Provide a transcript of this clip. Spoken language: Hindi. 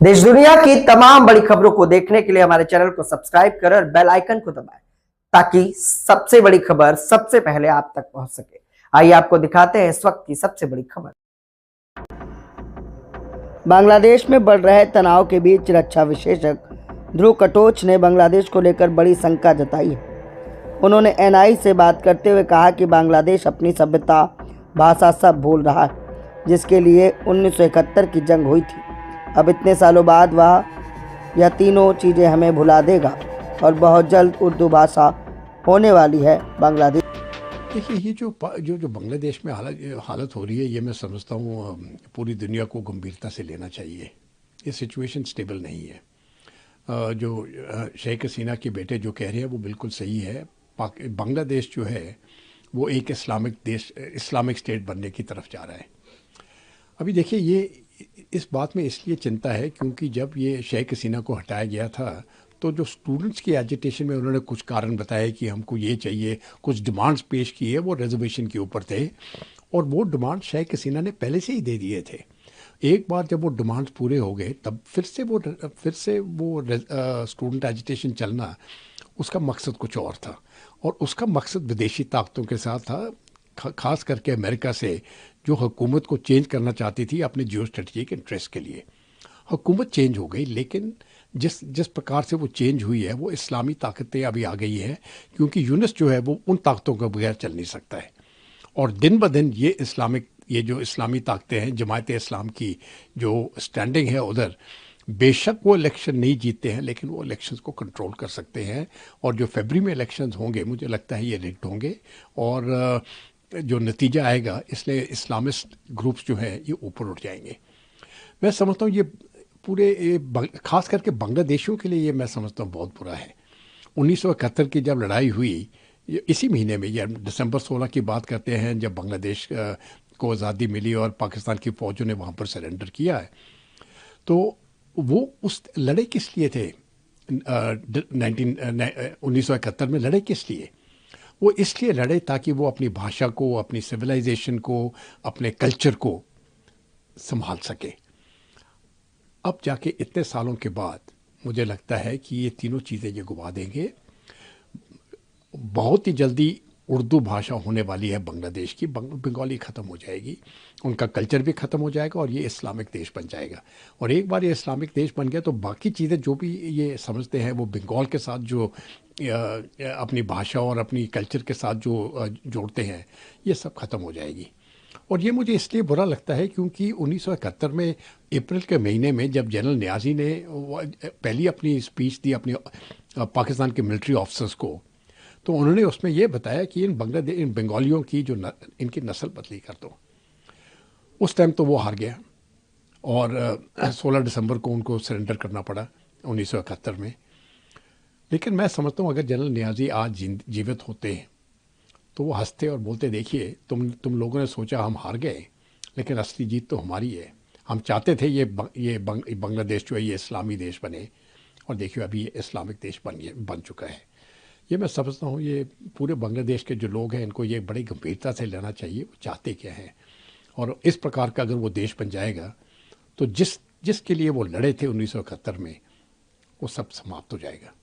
देश दुनिया की तमाम बड़ी खबरों को देखने के लिए हमारे चैनल को सब्सक्राइब करें और बेल आइकन को दबाएं ताकि सबसे बड़ी खबर सबसे पहले आप तक पहुंच सके। आइए आपको दिखाते हैं इस वक्त की सबसे बड़ी खबर। बांग्लादेश में बढ़ रहे तनाव के बीच रक्षा विशेषज्ञ ध्रुव कटोच ने बांग्लादेश को लेकर बड़ी शंका जताई है। उन्होंने एनआई से बात करते हुए कहा कि बांग्लादेश अपनी सभ्यता भाषा सब भूल रहा है, जिसके लिए 1971 की जंग हुई थी। अब इतने सालों बाद वह यह तीनों चीज़ें हमें भुला देगा और बहुत जल्द उर्दू भाषा होने वाली है बांग्लादेश। देखिए, ये जो बांग्लादेश में हालत हो रही है, ये मैं समझता हूँ पूरी दुनिया को गंभीरता से लेना चाहिए। ये सिचुएशन स्टेबल नहीं है। जो शेख हसीना के बेटे जो कह रहे हैं वो बिल्कुल सही है। बांग्लादेश जो है वो एक इस्लामिक स्टेट बनने की तरफ जा रहा है। अभी देखिए, ये इस बात में इसलिए चिंता है क्योंकि जब ये शेख हसीना को हटाया गया था तो जो स्टूडेंट्स की एजिटेशन में उन्होंने कुछ कारण बताए कि हमको ये चाहिए, कुछ डिमांड्स पेश किए, वो रिजर्वेशन के ऊपर थे और वो डिमांड शेख हसीना ने पहले से ही दे दिए थे। एक बार जब वो डिमांड्स पूरे हो गए तब फिर से वो स्टूडेंट एजिटेशन चलना, उसका मकसद कुछ और था और उसका मकसद विदेशी ताकतों के साथ था, खास करके अमेरिका से, जो हुकूमत को चेंज करना चाहती थी अपने जियो स्ट्रेटजिक इंटरेस्ट के लिए। हुकूमत चेंज हो गई, लेकिन जिस प्रकार से वो चेंज हुई है वो इस्लामी ताकतें अभी आ गई है, क्योंकि यूनिस जो है वो उन ताकतों के बगैर चल नहीं सकता है। और दिन ब दिन ये जो इस्लामी ताकतें हैं, जमात इस्लाम की जो स्टैंडिंग है उधर, बेशक वो इलेक्शन नहीं जीतते हैं लेकिन वो इलेक्शंस को कंट्रोल कर सकते हैं। और जो फरवरी में इलेक्शंस होंगे, मुझे लगता है ये रिग्ड होंगे और जो नतीजा आएगा, इसलिए इस्लामिस्ट ग्रुप्स जो हैं ये ऊपर उठ जाएंगे। मैं समझता हूँ ये खास करके बांग्लादेशियों के लिए ये मैं समझता हूँ बहुत बुरा है। 1971 की जब लड़ाई हुई, इसी महीने में, या दिसंबर 16 की बात करते हैं, जब बांग्लादेश को आज़ादी मिली और पाकिस्तान की फ़ौजों ने वहाँ पर सरेंडर किया है, तो वो उस लड़े किस लिए थे? 1971 में लड़े किस लिए? वो इसलिए लड़े ताकि वो अपनी भाषा को, अपनी सिविलाइजेशन को, अपने कल्चर को संभाल सके। अब जाके इतने सालों के बाद मुझे लगता है कि ये तीनों चीज़ें ये गुवा देंगे। बहुत ही जल्दी उर्दू भाषा होने वाली है बांग्लादेश की, बंगाली ख़त्म हो जाएगी, उनका कल्चर भी ख़त्म हो जाएगा और ये इस्लामिक देश बन जाएगा। और एक बार ये इस्लामिक देश बन गया तो बाकी चीज़ें जो भी ये समझते हैं, वो बंगाल के साथ जो अपनी भाषा और अपनी कल्चर के साथ जो जोड़ते हैं, ये सब ख़त्म हो जाएगी। और ये मुझे इसलिए बुरा लगता है क्योंकि 1971 में अप्रैल के महीने में जब जनरल नियाज़ी ने पहली अपनी स्पीच दी अपनी पाकिस्तान के मिलिट्री ऑफिसर्स को, तो उन्होंने उसमें ये बताया कि इन बंगालियों की इनकी नस्ल बदली कर दो। उस टाइम तो वो हार गया और 16 दिसंबर को उनको सरेंडर करना पड़ा 1971 में। लेकिन मैं समझता हूँ अगर जनरल नियाज़ी आज जीवित होते हैं तो वो हंसते और बोलते, देखिए तुम लोगों ने सोचा हम हार गए, लेकिन असली जीत तो हमारी है। हम चाहते थे ये बांग्लादेश जो है ये इस्लामी देश बने, और देखिए अभी ये इस्लामिक देश बन चुका है। ये मैं समझता हूँ ये पूरे बांग्लादेश के जो लोग हैं इनको ये बड़ी गंभीरता से लेना चाहिए, वो चाहते क्या हैं। और इस प्रकार का अगर वो देश बन जाएगा तो जिसके लिए वो लड़े थे 1971 में, वो सब समाप्त हो जाएगा।